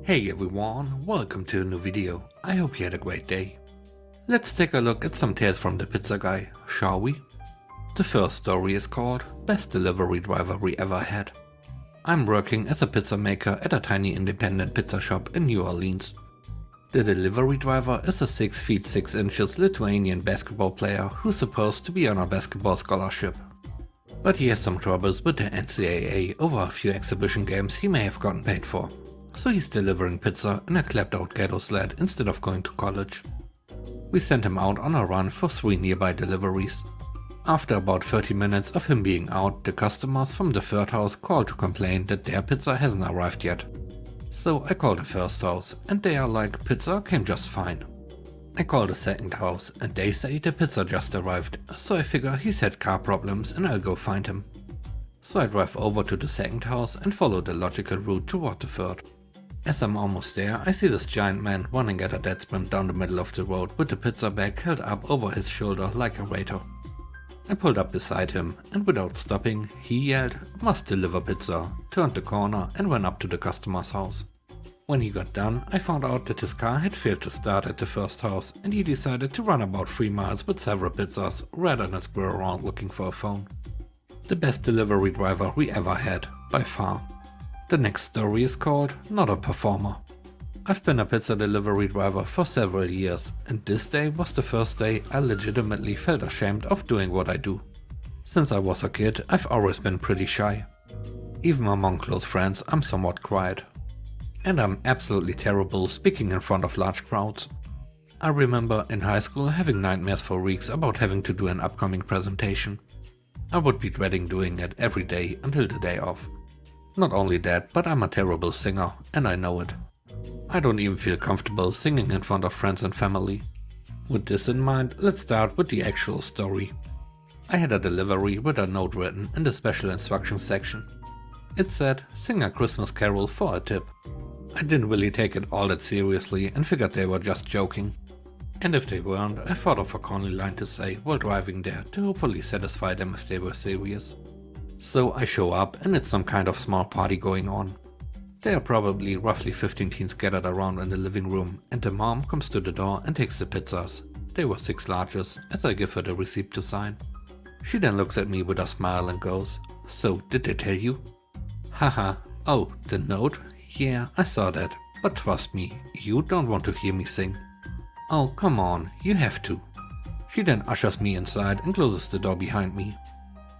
Hey everyone, welcome to a new video. I hope you had a great day. Let's take a look at some tales from the pizza guy, shall we? The first story is called Best Delivery Driver We Ever Had. I'm working as a pizza maker at a tiny independent pizza shop in New Orleans. The delivery driver is a 6 feet 6 inches Lithuanian basketball player who's supposed to be on a basketball scholarship. But he has some troubles with the NCAA over a few exhibition games he may have gotten paid for. So he's delivering pizza in a clapped out ghetto sled instead of going to college. We sent him out on a run for 3 nearby deliveries. After about 30 minutes of him being out, the customers from the third house called to complain that their pizza hasn't arrived yet. So I called the first house and they are like, pizza came just fine. I call the second house and they say the pizza just arrived, so I figure he's had car problems and I'll go find him. So I drive over to the second house and follow the logical route toward the third. As I'm almost there, I see this giant man running at a dead sprint down the middle of the road with the pizza bag held up over his shoulder like a waiter. I pulled up beside him and without stopping, he yelled, "Must deliver pizza," turned the corner and ran up to the customer's house. When he got done, I found out that his car had failed to start at the first house and he decided to run about 3 miles with several pizzas rather than screw around looking for a phone. The best delivery driver we ever had, by far. The next story is called Not a Performer. I've been a pizza delivery driver for several years and this day was the first day I legitimately felt ashamed of doing what I do. Since I was a kid, I've always been pretty shy. Even among close friends, I'm somewhat quiet. And I'm absolutely terrible speaking in front of large crowds. I remember in high school having nightmares for weeks about having to do an upcoming presentation. I would be dreading doing it every day until the day off. Not only that, but I'm a terrible singer, and I know it. I don't even feel comfortable singing in front of friends and family. With this in mind, let's start with the actual story. I had a delivery with a note written in the special instructions section. It said, "Sing a Christmas carol for a tip." I didn't really take it all that seriously and figured they were just joking. And if they weren't, I thought of a corny line to say while driving there to hopefully satisfy them if they were serious. So I show up and it's some kind of small party going on. There are probably roughly 15 teens gathered around in the living room and the mom comes to the door and takes the pizzas. They were 6 larges as I give her the receipt to sign. She then looks at me with a smile and goes, "So did they tell you?" Haha, oh, the note? Yeah, I saw that, but trust me, you don't want to hear me sing. Oh, come on, you have to. She then ushers me inside and closes the door behind me.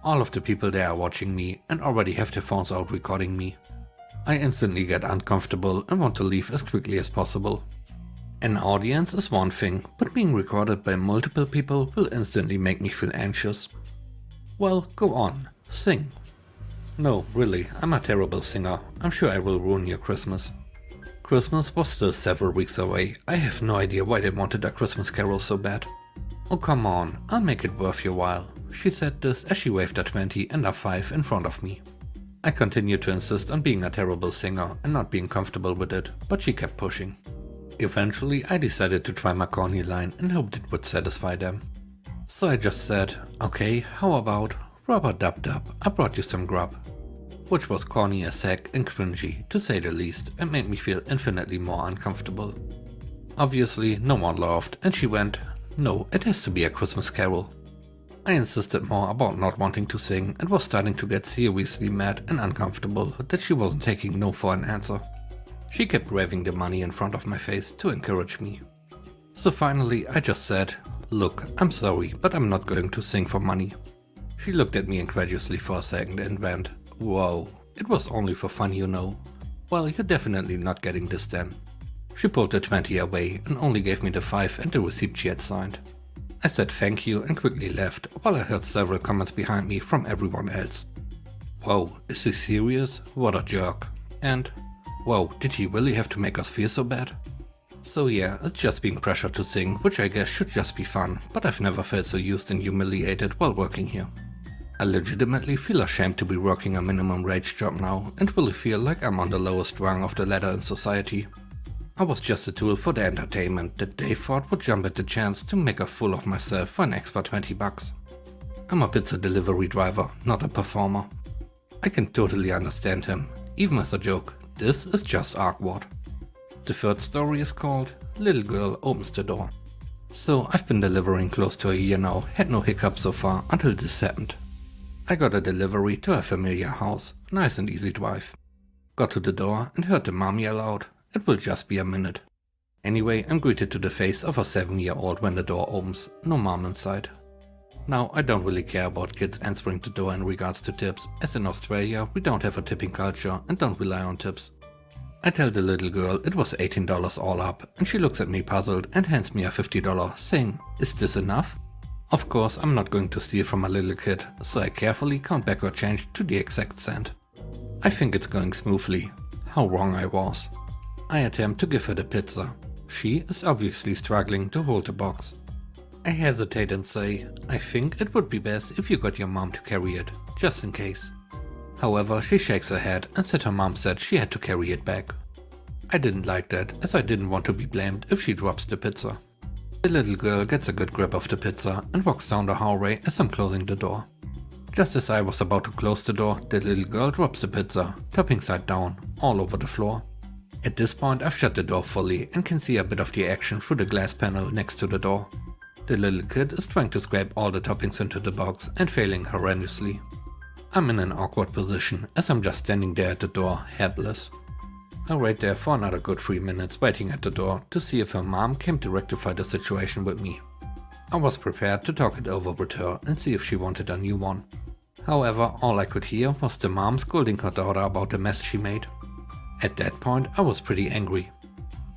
All of the people there are watching me and already have their phones out recording me. I instantly get uncomfortable and want to leave as quickly as possible. An audience is one thing, but being recorded by multiple people will instantly make me feel anxious. Well, go on, sing. No, really, I'm a terrible singer. I'm sure I will ruin your Christmas. Christmas was still several weeks away. I have no idea why they wanted a Christmas carol so bad. Oh come on, I'll make it worth your while. She said this as she waved a 20 and a 5 in front of me. I continued to insist on being a terrible singer and not being comfortable with it, but she kept pushing. Eventually I decided to try my corny line and hoped it would satisfy them. So I just said, "Okay, how about rubber-dub-dub, I brought you some grub." Which was corny as heck and cringy, to say the least, and made me feel infinitely more uncomfortable. Obviously no one laughed and she went, "No, it has to be a Christmas carol." I insisted more about not wanting to sing and was starting to get seriously mad and uncomfortable that she wasn't taking no for an answer. She kept waving the money in front of my face to encourage me. So finally I just said, "Look, I'm sorry, but I'm not going to sing for money." She looked at me incredulously for a second and went, "Whoa, it was only for fun, you know. Well, you're definitely not getting this then." She pulled the 20 away and only gave me the 5 and the receipt she had signed. I said thank you and quickly left, while I heard several comments behind me from everyone else. "Whoa, is he serious? What a jerk." And, "Whoa, did he really have to make us feel so bad?" So yeah, it's just being pressured to sing, which I guess should just be fun, but I've never felt so used and humiliated while working here. I legitimately feel ashamed to be working a minimum wage job now and really feel like I'm on the lowest rung of the ladder in society. I was just a tool for the entertainment that they thought would jump at the chance to make a fool of myself for an extra 20 bucks. I'm a pizza delivery driver, not a performer. I can totally understand him, even as a joke. This is just awkward. The third story is called Little Girl Opens the Door. So I've been delivering close to a year now, had no hiccups so far until this happened. I got a delivery to a familiar house, nice and easy drive. Got to the door and heard the mom yell out, "It will just be a minute." Anyway, I'm greeted to the face of a 7-year-old when the door opens, no mom inside. Now, I don't really care about kids answering the door in regards to tips, as in Australia we don't have a tipping culture and don't rely on tips. I tell the little girl it was $18 all up, and she looks at me puzzled and hands me a $50, saying, "Is this enough?" Of course, I'm not going to steal from a little kid, so I carefully count back her change to the exact cent. I think it's going smoothly. How wrong I was. I attempt to give her the pizza. She is obviously struggling to hold the box. I hesitate and say, "I think it would be best if you got your mom to carry it, just in case." However, she shakes her head and said her mom said she had to carry it back. I didn't like that, as I didn't want to be blamed if she drops the pizza. The little girl gets a good grip of the pizza and walks down the hallway as I'm closing the door. Just as I was about to close the door, the little girl drops the pizza, topping side down, all over the floor. At this point I've shut the door fully and can see a bit of the action through the glass panel next to the door. The little kid is trying to scrape all the toppings into the box and failing horrendously. I'm in an awkward position as I'm just standing there at the door, helpless. I wait there for another good 3 minutes waiting at the door to see if her mom came to rectify the situation with me. I was prepared to talk it over with her and see if she wanted a new one. However, all I could hear was the mom scolding her daughter about the mess she made. At that point I was pretty angry.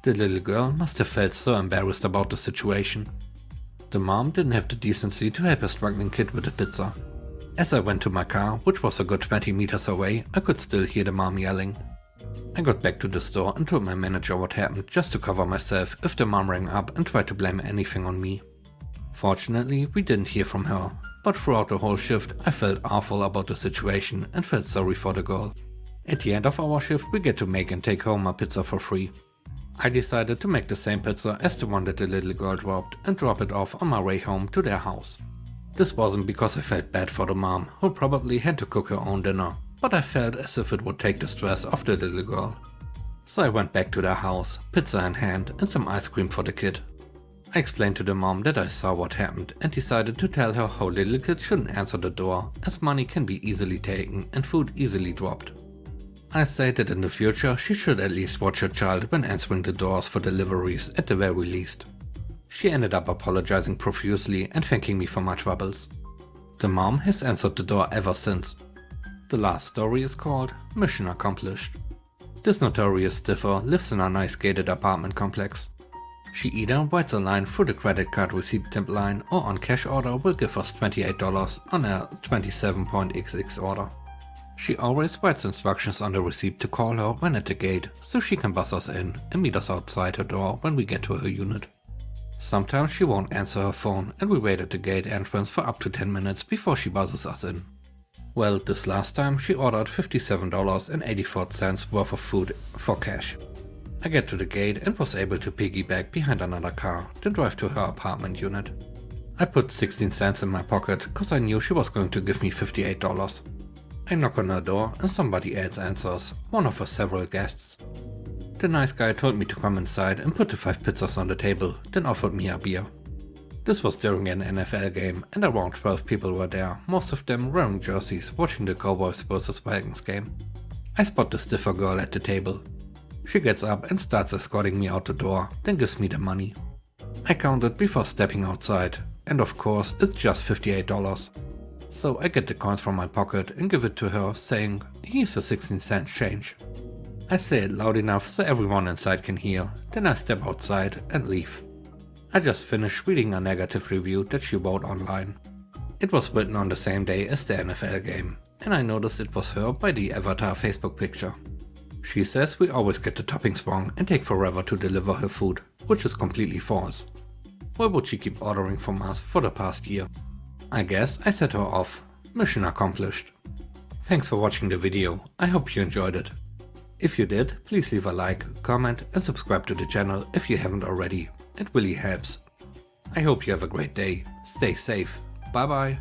The little girl must have felt so embarrassed about the situation. The mom didn't have the decency to help a struggling kid with the pizza. As I went to my car, which was a good 20 meters away, I could still hear the mom yelling. I got back to the store and told my manager what happened just to cover myself if the mom rang up and tried to blame anything on me. Fortunately, we didn't hear from her, but throughout the whole shift I felt awful about the situation and felt sorry for the girl. At the end of our shift we get to make and take home a pizza for free. I decided to make the same pizza as the one that the little girl dropped and drop it off on my way home to their house. This wasn't because I felt bad for the mom, who probably had to cook her own dinner, but I felt as if it would take the stress off the little girl. So I went back to their house, pizza in hand and some ice cream for the kid. I explained to the mom that I saw what happened and decided to tell her how little kids shouldn't answer the door, as money can be easily taken and food easily dropped. I said that in the future she should at least watch her child when answering the doors for deliveries at the very least. She ended up apologizing profusely and thanking me for my troubles. The mom has answered the door ever since. The last story is called Mission Accomplished. This notorious stiffer lives in a nice gated apartment complex. She either writes a line through the credit card receipt temp line or on cash order will give us $28 on a 27.xx order. She always writes instructions on the receipt to call her when at the gate, so she can buzz us in and meet us outside her door when we get to her unit. Sometimes she won't answer her phone and we wait at the gate entrance for up to 10 minutes before she buzzes us in. Well, this last time she ordered $57.84 worth of food for cash. I get to the gate and was able to piggyback behind another car, then drive to her apartment unit. I put 16 cents in my pocket cause I knew she was going to give me $58. I knock on her door and somebody else answers, one of her several guests. The nice guy told me to come inside and put the 5 pizzas on the table, then offered me a beer. This was during an NFL game and around 12 people were there, most of them wearing jerseys watching the Cowboys vs Falcons game. I spot the stiffer girl at the table. She gets up and starts escorting me out the door, then gives me the money. I count it before stepping outside, and of course it's just $58. So I get the coins from my pocket and give it to her, saying, "Here's a 16-cent change." I say it loud enough so everyone inside can hear, then I step outside and leave. I just finished reading a negative review that she wrote online. It was written on the same day as the NFL game, and I noticed it was her by the avatar Facebook picture. She says we always get the toppings wrong and take forever to deliver her food, which is completely false. Why would she keep ordering from us for the past year? I guess I set her off. Mission accomplished. Thanks for watching the video, I hope you enjoyed it. If you did, please leave a like, comment and subscribe to the channel if you haven't already, it really helps. I hope you have a great day, stay safe, bye bye.